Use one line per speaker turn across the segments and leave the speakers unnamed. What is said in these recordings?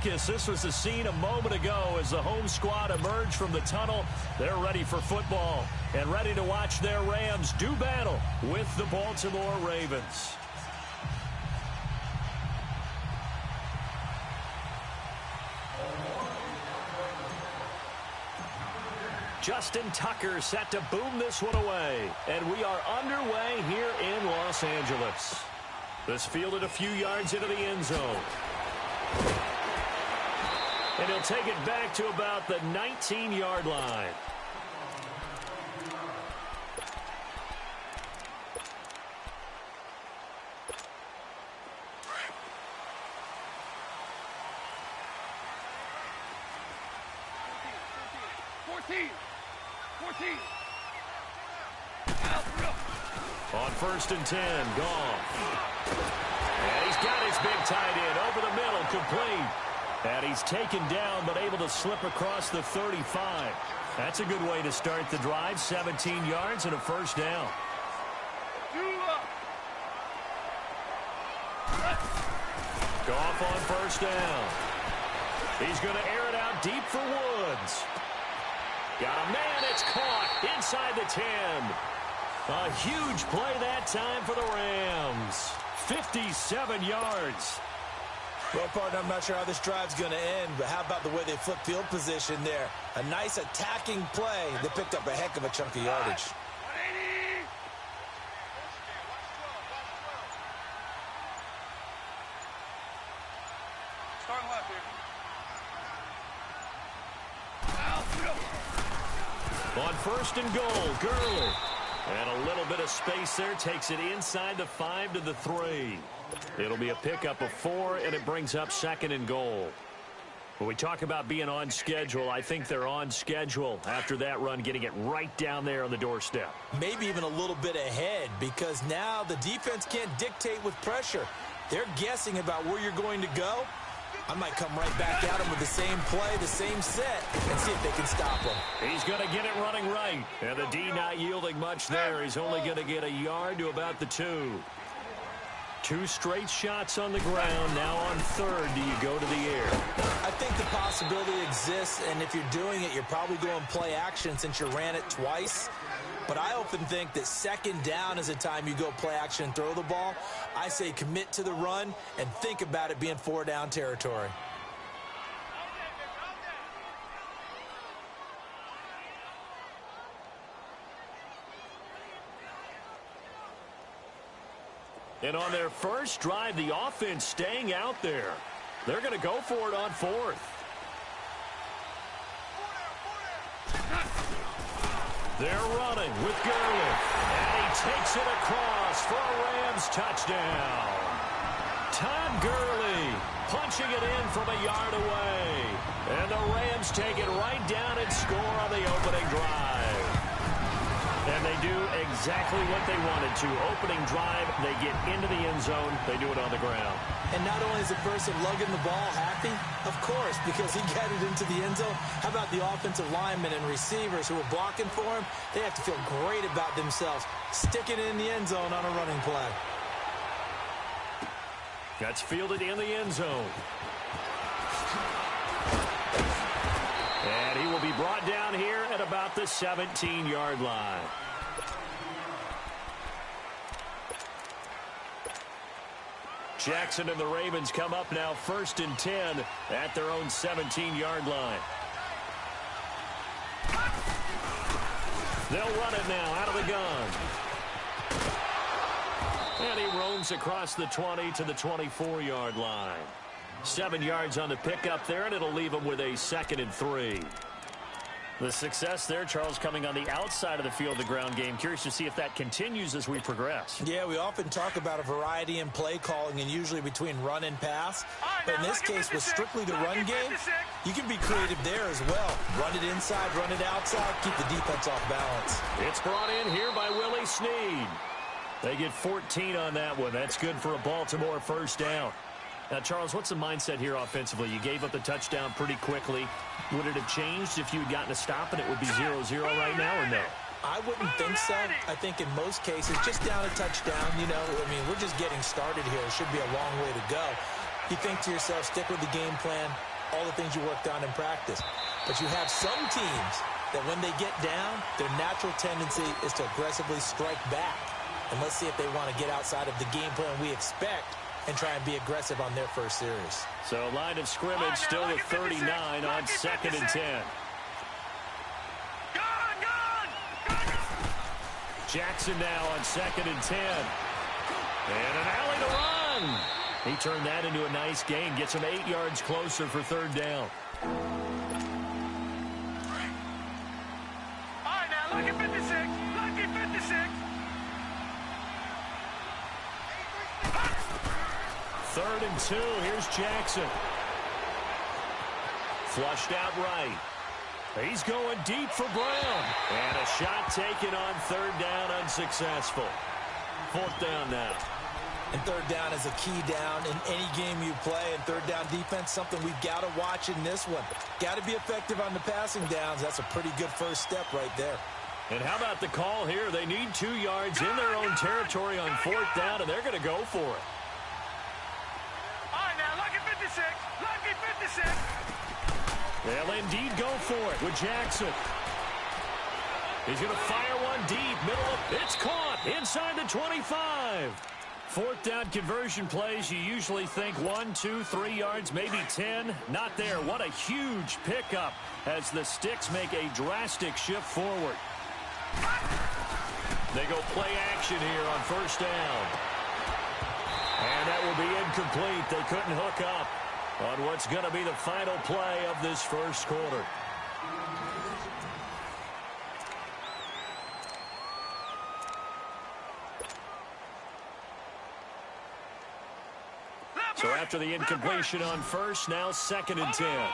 Marcus, this was the scene a moment ago as the home squad emerged from the tunnel. They're ready for football and ready to watch their Rams do battle with the Baltimore Ravens. Justin Tucker set to boom this one away. And we are underway here in Los Angeles. This fielded a few yards into the end zone. And he'll take it back to about the 19-yard line. On 1st and 10, Goff. And he's got his big tight end over the middle, complete. And he's taken down, but able to slip across the 35. That's a good way to start the drive. 17 yards and a first down. Goff on 1st down. He's going to air it out deep for Woods. Got a man, it's caught inside the 10. A huge play that time for the Rams. 57 yards.
Well, partner, I'm not sure how this drive's going to end, but how about the way they flip field position there? A nice attacking play. They picked up a heck of a chunk of yardage.
Starting left here.
On 1st and goal, Gurley. And a little bit of space there. Takes it inside the 5 to the 3. It'll be a pickup of 4, and it brings up 2nd and goal. When we talk about being on schedule, I think they're on schedule after that run, getting it right down there on the doorstep.
Maybe even a little bit ahead, because now the defense can't dictate with pressure. They're guessing about where you're going to go. I might come right back at him with the same play, the same set, and see if they can stop him.
He's going to get it running right. And the D not yielding much there. He's only going to get a yard to about the 2. 2 straight shots on the ground. Now on 3rd, do you go to the air?
I think the possibility exists, and if you're doing it, you're probably going play action since you ran it twice. But I often think that 2nd down is a time you go play action and throw the ball. I say commit to the run and think about it being 4-down territory.
And on their first drive, the offense staying out there. They're going to go for it on 4th. They're running with Gurley. And he takes it across for a Rams touchdown. Todd Gurley punching it in from a yard away. And the Rams take it right down and score on the opening drive. And they do exactly what they wanted to. Opening drive, they get into the end zone. They do it on the ground.
And not only is the person lugging the ball happy, of course, because he got it into the end zone. How about the offensive linemen and receivers who are blocking for him? They have to feel great about themselves, sticking it in the end zone on a running play.
That's fielded in the end zone. And he will be brought down here at about the 17-yard line. Jackson and the Ravens come up now 1st and 10 at their own 17-yard line. They'll run it now out of the gun. And he roams across the 20 to the 24-yard line. 7 yards on the pickup there, and it'll leave him with a 2nd and 3. The success there, Charles, coming on the outside of the field, the ground game. Curious to see if that continues as we progress.
Yeah, we often talk about a variety in play calling and usually between run and pass. But in this case, with strictly the run game, you can be creative there as well. Run it inside, run it outside, keep the defense off balance.
It's brought in here by Willie Snead. They get 14 on that one. That's good for a Baltimore first down. Now, Charles, what's the mindset here offensively? You gave up the touchdown pretty quickly. Would it have changed if you had gotten a stop and it would be 0-0 right now, or no?
I wouldn't think so. I think in most cases, just down a touchdown, you know, I mean, we're just getting started here. It should be a long way to go. You think to yourself, stick with the game plan, all the things you worked on in practice. But you have some teams that when they get down, their natural tendency is to aggressively strike back. And let's see if they want to get outside of the game plan we expect and try and be aggressive on their first series.
So line of scrimmage still at 39 on 2nd and 10. Jackson now on 2nd and 10. And an alley to run. He turned that into a nice gain. Gets him 8 yards closer for 3rd down.
All right, now, lucky 56. Lucky 56.
3rd and 2. Here's Jackson. Flushed out right. He's going deep for Brown. And a shot taken on 3rd down, unsuccessful. 4th down now.
And 3rd down is a key down in any game you play. And 3rd down defense, something we've got to watch in this one. Got to be effective on the passing downs. That's a pretty good first step right there.
And how about the call here? They need 2 yards in their own territory on 4th down, and they're going to go for it.
All right, now, lucky 56. Lucky 56.
They'll indeed go for it with Jackson. He's going to fire one deep. Middle of it's caught inside the 25. 4th down conversion plays, you usually think 1, 2, 3 yards, maybe 10. Not there. What a huge pickup as the Sticks make a drastic shift forward. They go play action here on 1st down. And that will be incomplete. They couldn't hook up on what's going to be the final play of this first quarter. So after the incompletion on 1st, now 2nd and 10.
Over.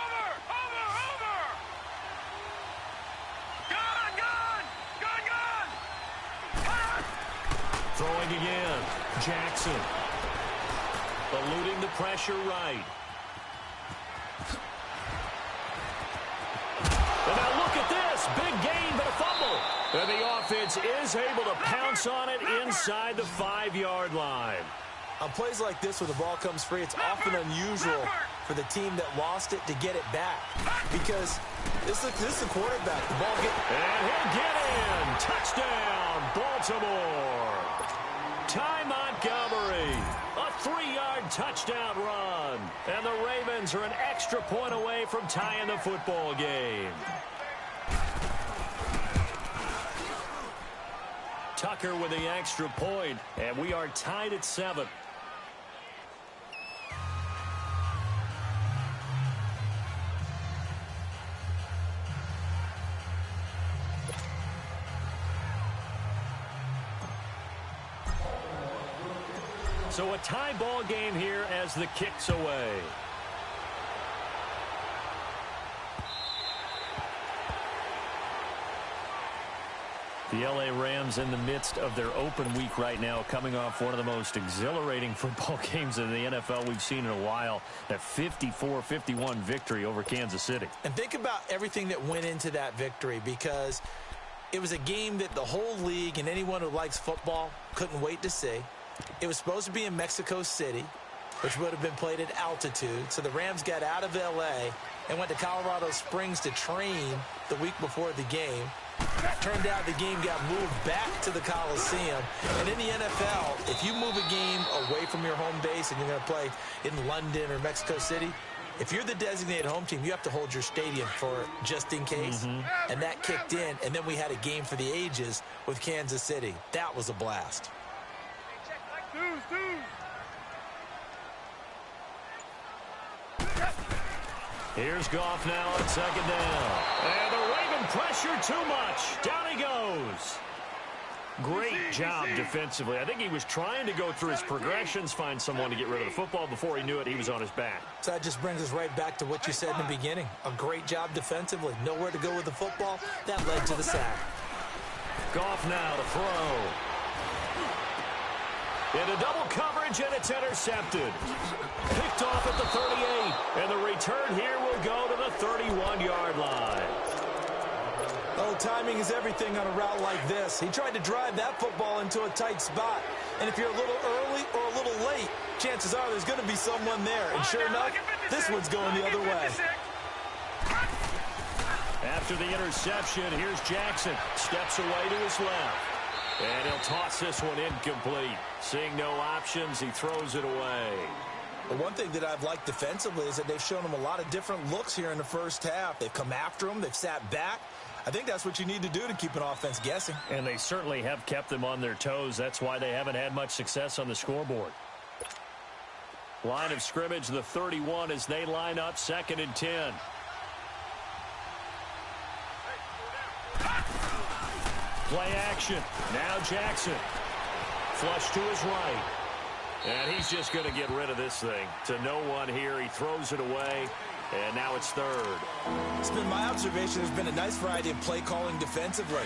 Gun.
Throwing again. Jackson. Eluding the pressure right. And now look at this. Big gain, but a fumble. And the offense is able to pounce on it inside the 5-yard line.
On plays like this where the ball comes free, it's often unusual for the team that lost it to get it back. Because this is the quarterback. The ball
and he'll get in. Touchdown, Baltimore. Ty Montgomery. A 3-yard touchdown run. And the Ravens are an extra point away from tying the football game. Tucker with the extra point, and we are tied at 7. So a tie ball game here as the kick's away. The L.A. Rams in the midst of their open week right now, coming off one of the most exhilarating football games in the NFL we've seen in a while, that 54-51 victory over Kansas City.
And think about everything that went into that victory, because it was a game that the whole league and anyone who likes football couldn't wait to see. It was supposed to be in Mexico City, which would have been played at altitude. So the Rams got out of L.A. and went to Colorado Springs to train the week before the game. Turned out the game got moved back to the Coliseum. And in the NFL, if you move a game away from your home base and you're going to play in London or Mexico City, if you're the designated home team, you have to hold your stadium for it just in case. And that kicked in, and then we had a game for the ages with Kansas City. That was a blast.
Here's Goff now on 2nd down. And the Raven pressure too much. Down he goes. Great job defensively. I think he was trying to go through his progressions, find someone to get rid of the football. Before he knew it, he was on his back.
So that just brings us right back to what you said in the beginning. A great job defensively. Nowhere to go with the football. That led to the sack.
Goff now to throw. Into double coverage, and it's intercepted. Picked off at the 38. And the return here will go to the 31-yard line.
Oh, timing is everything on a route like this. He tried to drive that football into a tight spot. And if you're a little early or a little late, chances are there's going to be someone there. And sure enough, This one's going the other way.
After the interception, here's Jackson. Steps away to his left. And he'll toss this one incomplete. Seeing no options, he throws it away.
The one thing that I've liked defensively is that they've shown him a lot of different looks here in the first half. They've come after him. They've sat back. I think that's what you need to do to keep an offense guessing.
And they certainly have kept them on their toes. That's why they haven't had much success on the scoreboard. Line of scrimmage, the 31, as they line up 2nd and 10. Play action. Now Jackson. Flush to his right. And he's just going to get rid of this thing. To no one here. He throws it away. And now it's 3rd.
It's been my observation there's been a nice variety of play calling defensively.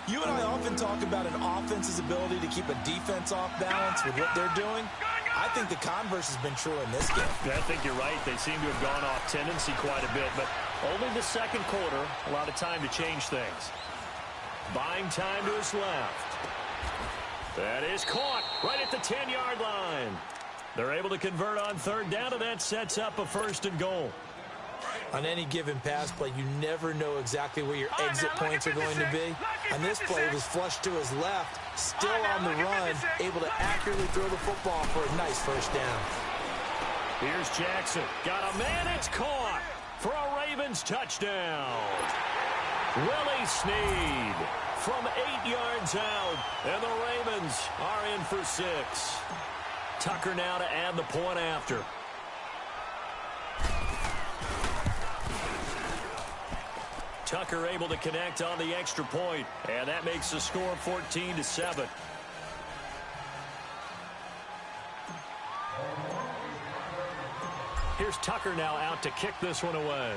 You and I often talk about an offense's ability to keep a defense off balance with what they're doing. I think the converse has been true in this game.
I think you're right. They seem to have gone off tendency quite a bit, but only the second quarter, a lot of time to change things. Buying time to his left. That is caught right at the 10-yard line. They're able to convert on 3rd down, and that sets up a 1st and goal.
On any given pass play, you never know exactly where your exit points are going to be. On this play, it was flushed to his left, still on the run, able to accurately throw the football for a nice 1st down.
Here's Jackson. Got a man. It's caught for a Ravens touchdown. Willie Snead from 8 yards out, and the Ravens are in for 6. Tucker now to add the point after. Tucker able to connect on the extra point, and that makes the score 14-7. Here's Tucker now out to kick this one away.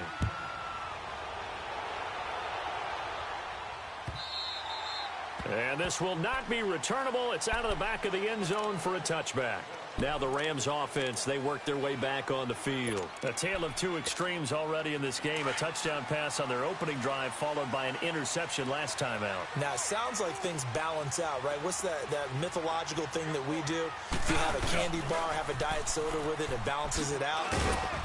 And this will not be returnable. It's out of the back of the end zone for a touchback. Now the Rams offense, they work their way back on the field. A tale of two extremes already in this game. A touchdown pass on their opening drive followed by an interception last time out.
Now, it sounds like things balance out, right? What's that mythological thing that we do? If you have a candy bar, have a diet soda with it, it balances it out.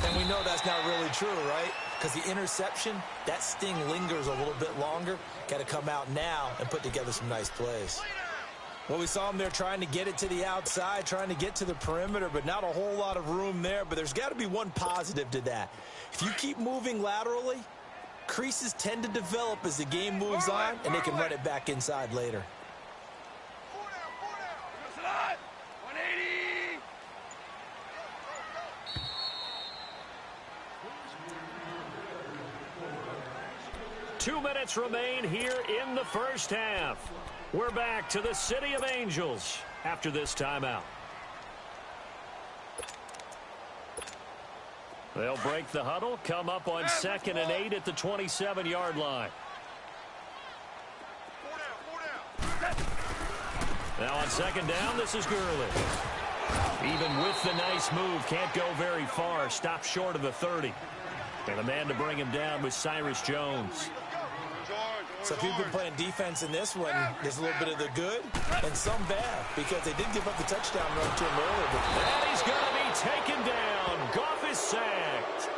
And we know that's not really true, right? Because the interception, that sting lingers a little bit longer. Got to come out now and put together some nice plays. Well, we saw him there trying to get it to the outside, trying to get to the perimeter, but not a whole lot of room there. But there's got to be one positive to that. If you keep moving laterally, creases tend to develop as the game moves on, and they can run it back inside later.
180.
2 minutes remain here in the first half. We're back to the City of Angels after this timeout. They'll break the huddle, come up on 2nd and 8 at the 27-yard line. Now on 2nd down, this is Gurley. Even with the nice move, can't go very far. Stopped short of the 30. And the man to bring him down was Cyrus Jones.
So if you've been playing defense in this one, there's a little bit of the good and some bad, because they did give up the touchdown run to him earlier.
And he's going to be taken down. Goff is sacked.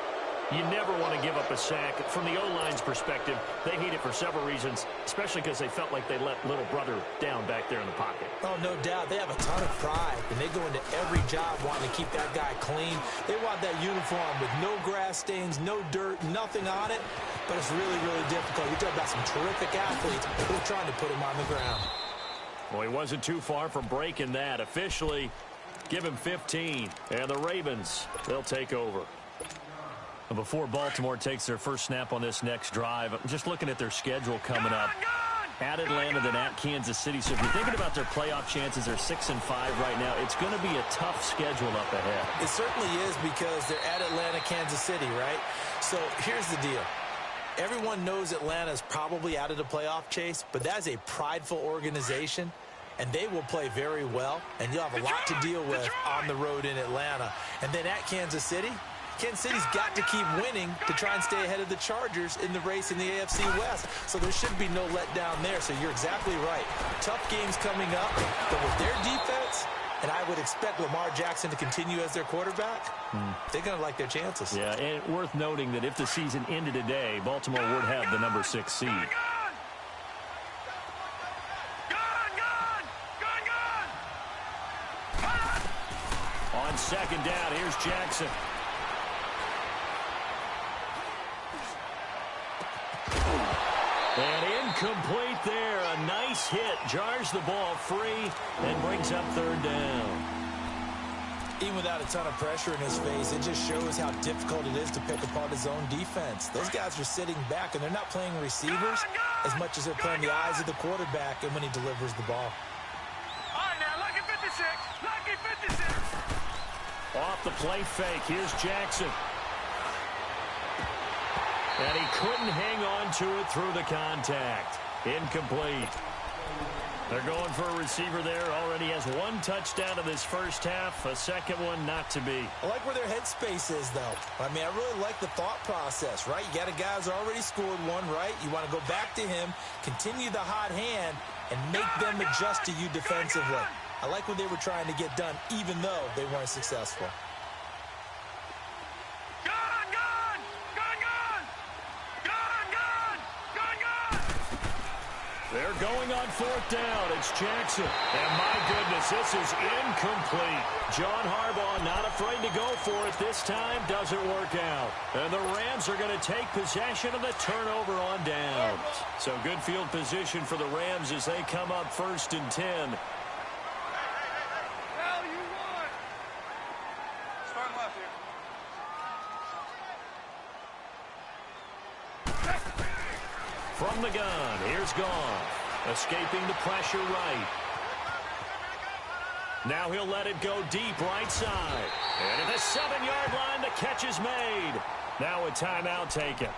You never want to give up a sack. From the O-line's perspective, they hate it for several reasons, especially because they felt like they let little brother down back there in the pocket.
Oh, no doubt. They have a ton of pride, and they go into every job wanting to keep that guy clean. They want that uniform with no grass stains, no dirt, nothing on it, but it's really, really difficult. You're talking about some terrific athletes who are trying to put him on the ground.
Well, he wasn't too far from breaking that. Officially, give him 15, and the Ravens, they'll take over. Before Baltimore takes their first snap on this next drive, I'm just looking at their schedule coming up. At Atlanta, then at Kansas City. So if you're thinking about their playoff chances, they're 6-5 right now. It's going to be a tough schedule up ahead.
It certainly is, because they're at Atlanta, Kansas City, right? So here's the deal. Everyone knows Atlanta is probably out of the playoff chase, but that's a prideful organization, and they will play very well, and you'll have a lot to deal with on the road in Atlanta. And then at Kansas City's got to keep winning to try and stay ahead of the Chargers in the race in the AFC West. So there should be no letdown there. So you're exactly right. Tough games coming up, but with their defense, And I would expect Lamar Jackson to continue as their quarterback. They're going to like their chances.
Yeah, and worth noting that if the season ended today, Baltimore would have the number 6 seed. On second down, here's Jackson. And incomplete there. A nice hit. Jars the ball free and brings up third down.
Even without a ton of pressure in his face, it just shows how difficult it is to pick apart his own defense. Those guys are sitting back, and they're not playing receivers as much as they're playing the eyes of the quarterback and when he delivers the ball.
All right, now, lucky 56. Lucky 56.
Off the play fake, here's Jackson. And he couldn't hang on to it through the contact. Incomplete. They're going for a receiver there. Already has one touchdown in this first half. A second one not to be.
I like where their headspace is, though. I mean, I really like the thought process, right? You got a guy who's already scored one, right? You want to go back to him, continue the hot hand, and make them adjust to you defensively. I like what they were trying to get done, even though they weren't successful.
They're going on fourth down. It's Jackson. And my goodness, this is incomplete. John Harbaugh not afraid to go for it this time. Doesn't work out. And the Rams are going to take possession of the turnover on downs. So good field position for the Rams as they come up first and 10.
Hell, you won. Start left here.
From the gun, here's Goff. Escaping the pressure right. Now he'll let it go deep right side. And at the 7-yard line, the catch is made. Now a timeout taken.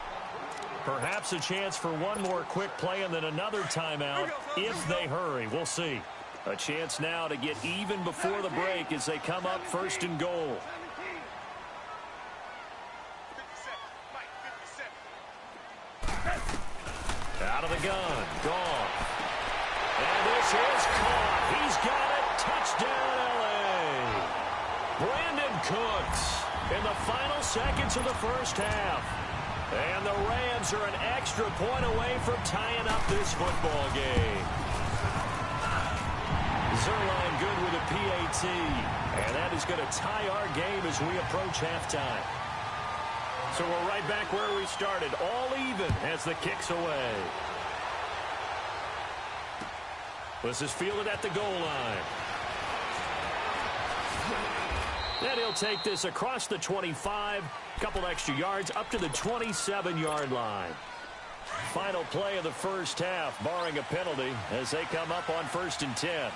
Perhaps a chance for one more quick play and then another timeout if they hurry. We'll see. A chance now to get even before the break as they come up first and goal. Out of the gun, Goff. And this is caught. He's got it. Touchdown, L.A. Brandon Cooks in the final seconds of the first half. And the Rams are an extra point away from tying up this football game. Zerline good with a PAT. And that is going to tie our game as we approach halftime. So we're right back where we started, all even as the kick's away. This is fielded at the goal line. Then he'll take this across the 25, couple extra yards up to the 27-yard line. Final play of the first half, barring a penalty, as they come up on first and 10.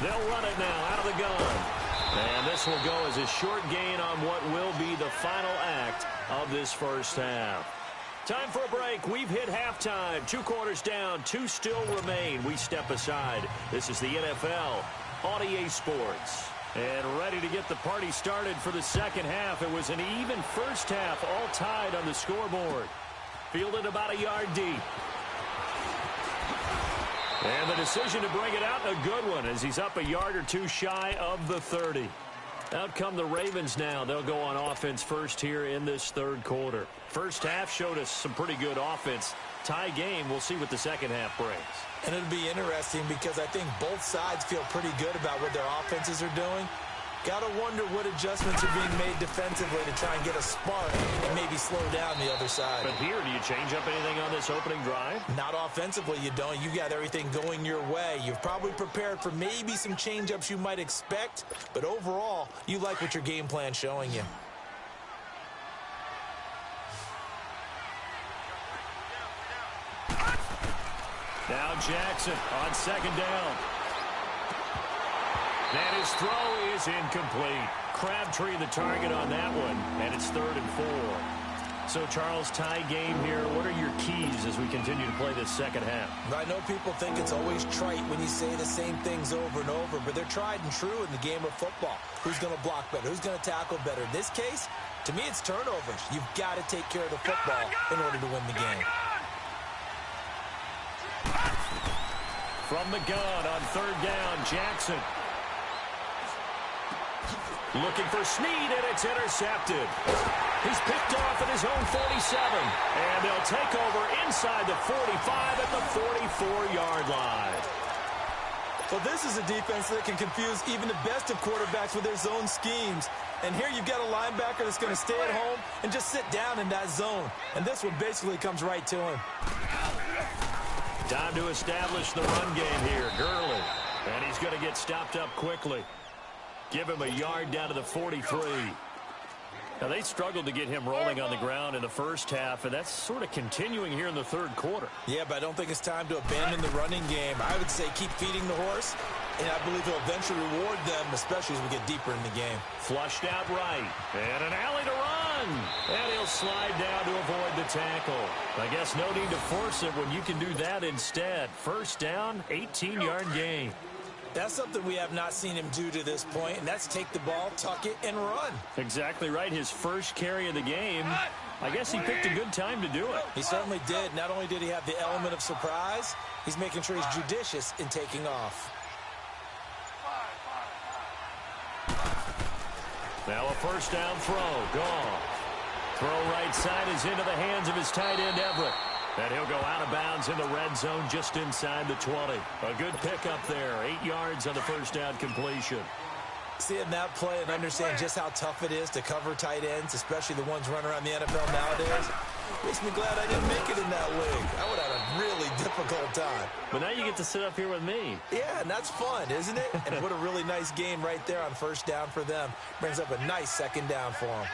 They'll run it now out of the gun. And this will go as a short gain on what will be the final act of this first half. Time for a break. We've hit halftime. 2 quarters down. 2 still remain. We step aside. This is the NFL on EA Sports. And ready to get the party started for the second half. It was an even first half, all tied on the scoreboard. Fielded about a yard deep. And the decision to bring it out, a good one, as he's up a yard or two shy of the 30. Out come the Ravens now. They'll go on offense first here in this third quarter. First half showed us some pretty good offense. Tie game, we'll see what the second half brings.
And it'll be interesting because I think both sides feel pretty good about what their offenses are doing. Got to wonder what adjustments are being made defensively to try and get a spark and maybe slow down the other side.
But here, do you change up anything on this opening drive?
Not offensively, you don't. You got everything going your way. You've probably prepared for maybe some change-ups you might expect, but overall, you like what your game plan's showing you.
Now Jackson on second down. And his throw is incomplete. Crabtree the target on that one, and it's 3rd and 4. So, Charles, tie game here. What are your keys as we continue to play this second half?
I know people think it's always trite when you say the same things over and over, but they're tried and true in the game of football. Who's going to block better? Who's going to tackle better? In this case, to me, it's turnovers. You've got to take care of the football in order to win the game.
From From the gun on third down, Jackson. Looking for Snead, and it's intercepted. He's picked off at his own 47. And they'll take over inside the 45 at the 44-yard line.
Well, this is a defense that can confuse even the best of quarterbacks with their zone schemes. And here you've got a linebacker that's going to stay at home and just sit down in that zone. And this one basically comes right to him.
Time to establish the run game here. Gurley. And he's going to get stopped up quickly. Give him a yard down to the 43. Now, they struggled to get him rolling on the ground in the first half, and that's sort of continuing here in the third quarter.
Yeah, but I don't think it's time to abandon the running game. I would say keep feeding the horse, and I believe he'll eventually reward them, especially as we get deeper in the game.
Flushed out right, and an alley to run. And he'll slide down to avoid the tackle. I guess no need to force it when you can do that instead. First down, 18-yard gain.
That's something we have not seen him do to this point, and that's take the ball, tuck it, and run.
Exactly right. His first carry of the game. I guess he picked a good time to do it.
He certainly did. Not only did he have the element of surprise, he's making sure he's judicious in taking off.
Now a first down throw. Gone. Throw right side is into the hands of his tight end, Everett. And he'll go out of bounds in the red zone just inside the 20. A good pickup there. 8 yards on the first down completion.
Seeing that play and understand just how tough it is to cover tight ends, especially the ones running around the NFL nowadays, makes me glad I didn't make it in that league. I would have a really difficult time.
But now you get to sit up here with me.
Yeah, and that's fun, isn't it? And what a really nice game right there on first down for them. Brings up a nice second down for them.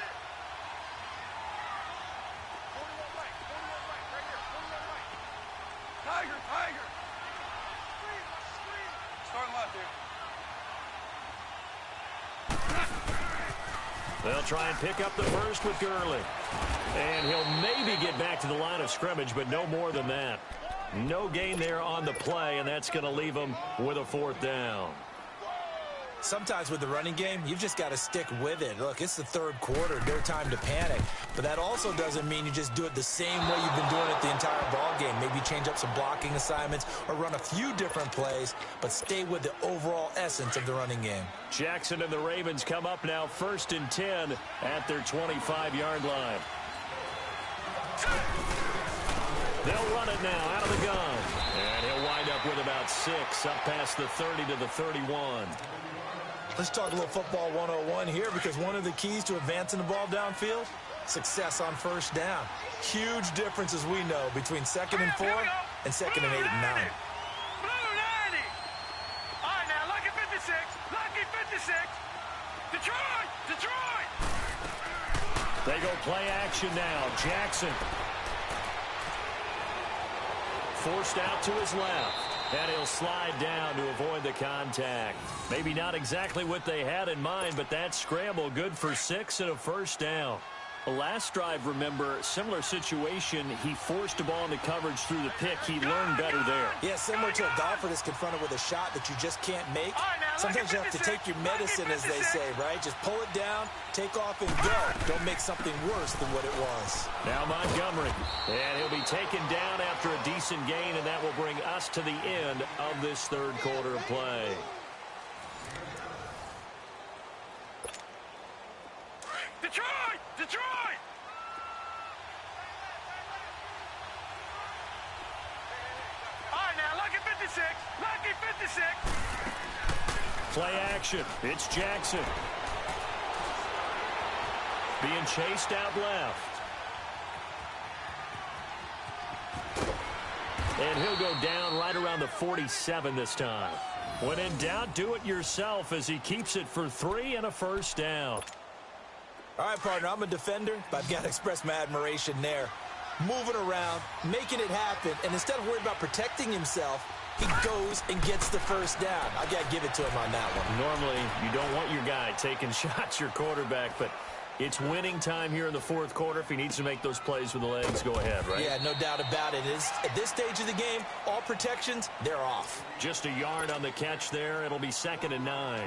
They'll try and pick up the first with Gurley. And he'll maybe get back to the line of scrimmage, but no more than that. No gain there on the play, and that's going to leave him with a fourth down.
Sometimes with the running game, you've just got to stick with it. Look, it's the third quarter. No time to panic. But that also doesn't mean you just do it the same way you've been doing it the entire ball game. Maybe change up some blocking assignments or run a few different plays, but stay with the overall essence of the running game.
Jackson and the Ravens come up now 1st and 10 at their 25-yard line. They'll run it now out of the gun. And he'll wind up with about 6 up past the 30 to the 31.
Let's talk a little football 101 here, because one of the keys to advancing the ball downfield, success on first down. Huge difference, as we know, between 2nd and 4 and 2nd and 8 and 9.
Blue 90. All right, now, lucky 56. Lucky 56. Detroit! Detroit!
They go play action now. Jackson. Forced out to his left. And he'll slide down to avoid the contact. Maybe not exactly what they had in mind, but that scramble good for 6 and a first down. The last drive, remember, similar situation. He forced the ball into coverage through the pick. He learned better there.
Yeah, similar to a golfer that's confronted with a shot that you just can't make. Sometimes you have to take your medicine, as they say, right? Just pull it down, take off, and go. Don't make something worse than what it was.
Now Montgomery. And he'll be taken down after a decent gain, and that will bring us to the end of this third quarter of play.
Detroit! Detroit! All right, now, lucky 56. Lucky 56.
Play action. It's Jackson. Being chased out left. And he'll go down right around the 47 this time. When in doubt, do it yourself as he keeps it for 3 and a first down.
All right, partner, I'm a defender, but I've got to express my admiration there. Moving around, making it happen, and instead of worrying about protecting himself, he goes and gets the first down. I got to give it to him on that one.
Normally, you don't want your guy taking shots, your quarterback, but it's winning time here in the fourth quarter. If he needs to make those plays with the legs, go ahead, right?
Yeah, no doubt about it. At this stage of the game, all protections, they're off.
Just a yard on the catch there. It'll be 2nd and 9.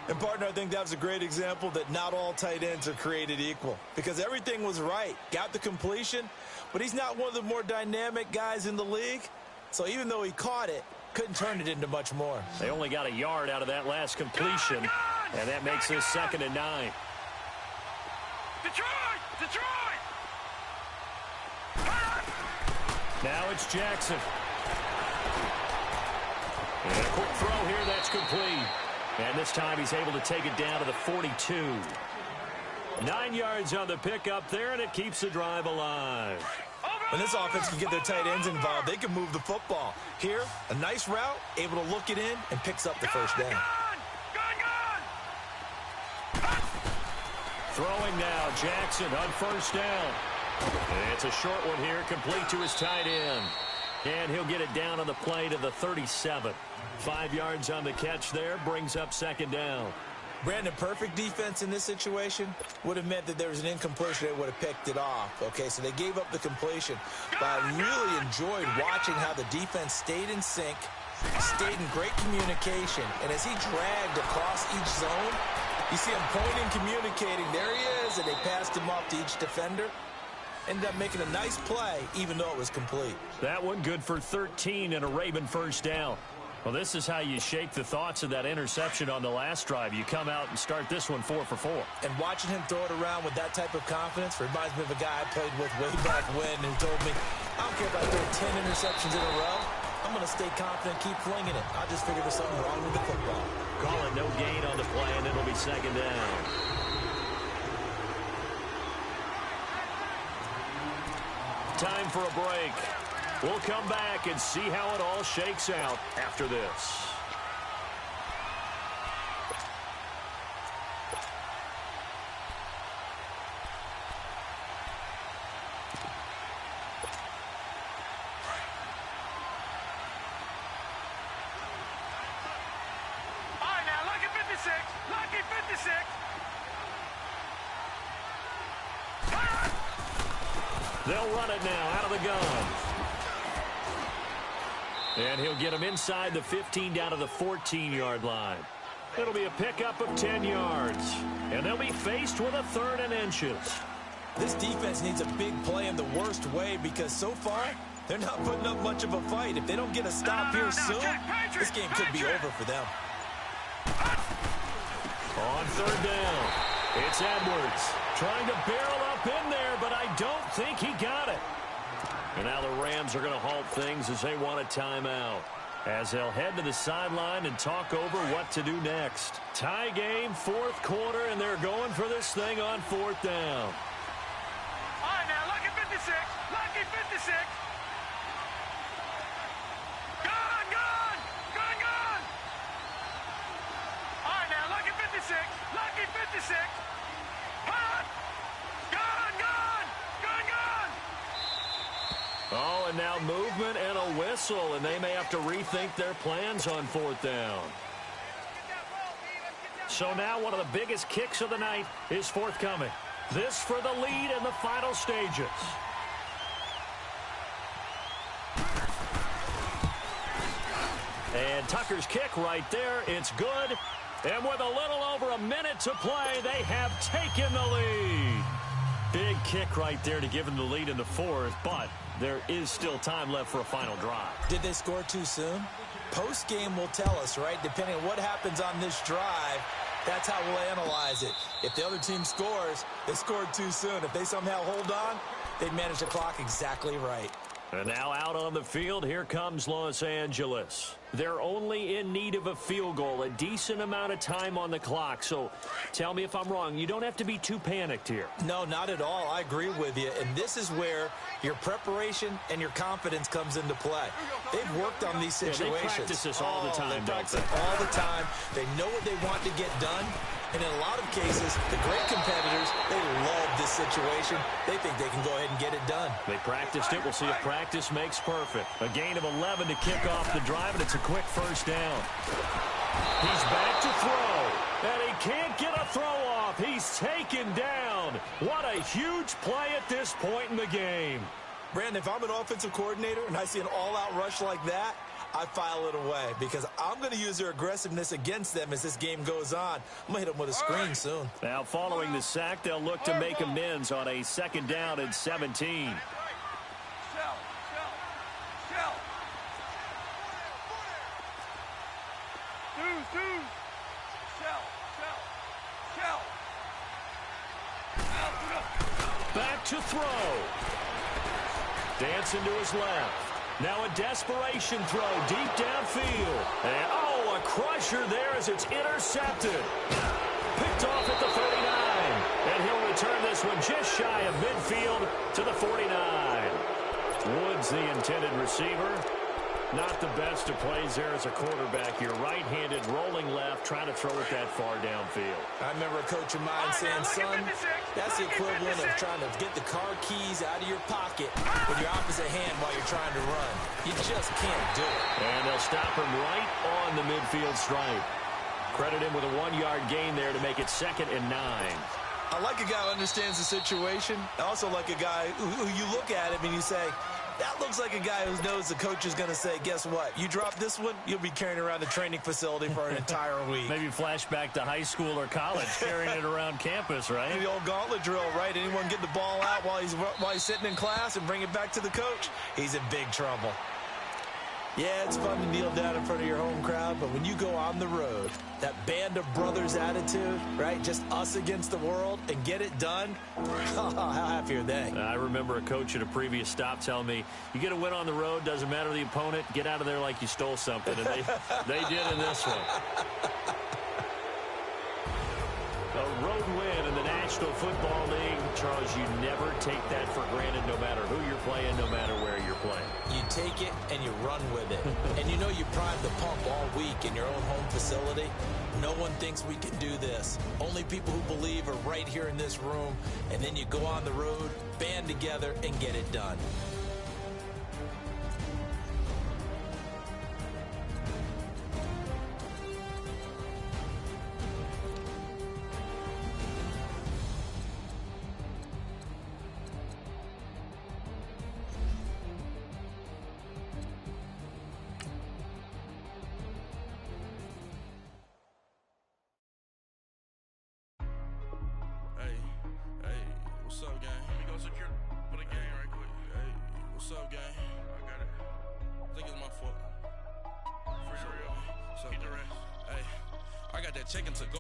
And, partner, I think that was a great example that not all tight ends are created equal, because everything was right. Got the completion, but he's not one of the more dynamic guys in the league. So even though he caught it, Couldn't turn it into much more.
They only got a yard out of that last completion, and that makes this 2nd and 9.
Detroit! Detroit!
Now it's Jackson. And a quick throw here, that's complete. And this time he's able to take it down to the 42. 9 yards on the pickup there, and it keeps the drive alive.
When this offense can get their tight ends involved, they can move the football. Here, a nice route, able to look it in, and picks up the first down.
Throwing now, Jackson on first down. And it's a short one here, complete to his tight end. And he'll get it down on the play to the 37. 5 yards on the catch there, brings up 2nd down.
Brandon, perfect defense in this situation would have meant that there was an incompletion. They would have picked it off. Okay, so they gave up the completion. But I really enjoyed watching how the defense stayed in sync, stayed in great communication. And as he dragged across each zone, you see him pointing, communicating. There he is, and they passed him off to each defender. Ended up making a nice play, even though it was complete.
That one good for 13 and a Raven first down. Well, this is how you shake the thoughts of that interception on the last drive. You come out and start this one 4 for 4.
And watching him throw it around with that type of confidence reminds me of a guy I played with way back when who told me, I don't care if I throw 10 interceptions in a row. I'm going to stay confident, keep flinging it. I just figured there's something wrong with the football.
Call it no gain on the play, and it'll be 2nd down. Time for a break. We'll come back and see how it all shakes out after this.
All right, now, lucky 56. Lucky 56.
They'll run it now out of the gun. And he'll get him inside the 15 down to the 14-yard line. It'll be a pickup of 10 yards. And they'll be faced with a 3rd and inches.
This defense needs a big play in the worst way because so far, they're not putting up much of a fight. If they don't get a stop here soon, this game could be over for them.
On 3rd down, it's Edwards trying to barrel up in there, but I don't think he got it. And now the Rams are going to halt things as they want a timeout, as they'll head to the sideline and talk over what to do next. Tie game, 4th quarter, and they're going for this thing on 4th down.
All right, now, lucky 56. Lucky 56. Gone, gone, gone, gone. All right, now, lucky 56. Lucky 56. Hot. Gone, gone, gone, gone.
Oh, and now movement and a whistle, and they may have to rethink their plans on 4th down. So now one of the biggest kicks of the night is forthcoming. This for the lead in the final stages. And Tucker's kick right there, it's good. And with a little over a minute to play, they have taken the lead. Big kick right there to give them the lead in the 4th, but there is still time left for a final drive.
Did they score too soon? Post-game will tell us, right? Depending on what happens on this drive, that's how we'll analyze it. If the other team scores, they scored too soon. If they somehow hold on, they'd manage the clock exactly right.
And now out on the field, here comes Los Angeles. They're only in need of a field goal, a decent amount of time on the clock. So tell me if I'm wrong. You don't have to be too panicked here.
No, not at all. I agree with you. And this is where your preparation and your confidence comes into play. They've worked on these situations.
Yeah, they practice this all the time,
they practice it all the time. They know what they want to get done. And in a lot of cases, the great competitors, they love this situation. They think they can go ahead and get it done.
They practiced it. We'll see if practice makes perfect. A gain of 11 to kick off the drive, and it's a quick first down. He's back to throw, and he can't get a throw off. He's taken down. What a huge play at this point in the game.
Brandon, if I'm an offensive coordinator and I see an all-out rush like that, I file it away because I'm going to use their aggressiveness against them as this game goes on. I'm going to hit them with a screen soon.
Now, following the sack, they'll look to make amends on a 2nd down and 17. to throw. Dancing to his left. Now a desperation throw deep downfield. And, oh, a crusher there as it's intercepted. Picked off at the 39. And he'll return this one just shy of midfield to the 49. Woods, the intended receiver. Not the best of plays there as a quarterback. You're right-handed, rolling left, trying to throw it that far downfield.
I remember a coach of mine saying, son, that's the equivalent of trying to get the car keys out of your pocket with your opposite hand while you're trying to run. You just can't do it.
And they'll stop him right on the midfield stripe. Credit him with a 1-yard gain there to make it 2nd and 9.
I like a guy who understands the situation. I also like a guy who you look at him and you say, that looks like a guy who knows the coach is going to say, guess what? You drop this one, you'll be carrying around the training facility for an entire week.
Maybe flashback to high school or college, carrying it around campus, right?
The old gauntlet drill, right? Anyone get the ball out while he's sitting in class and bring it back to the coach? He's in big trouble. Yeah, it's fun to kneel down in front of your home crowd, but when you go on the road, that band of brothers attitude, right? Just us against the world and get it done. How happy are they?
I remember a coach at a previous stop telling me, you get a win on the road, doesn't matter the opponent, get out of there like you stole something. And they did in this one. A road win in the National Football League. Charles, you never take that for granted no matter who you're playing, no matter where you're playing.
You take it and you run with it. And you know you primed the pump all week in your own home facility. No one thinks we can do this. Only people who believe are right here in this room. And then you go on the road, band together, and get it done.
What's up, gang? Let me go secure for the game right quick. Hey, what's up, gang? I got it. I think it's my fault. For real. Keep the rest. Hey, I got that chicken to go.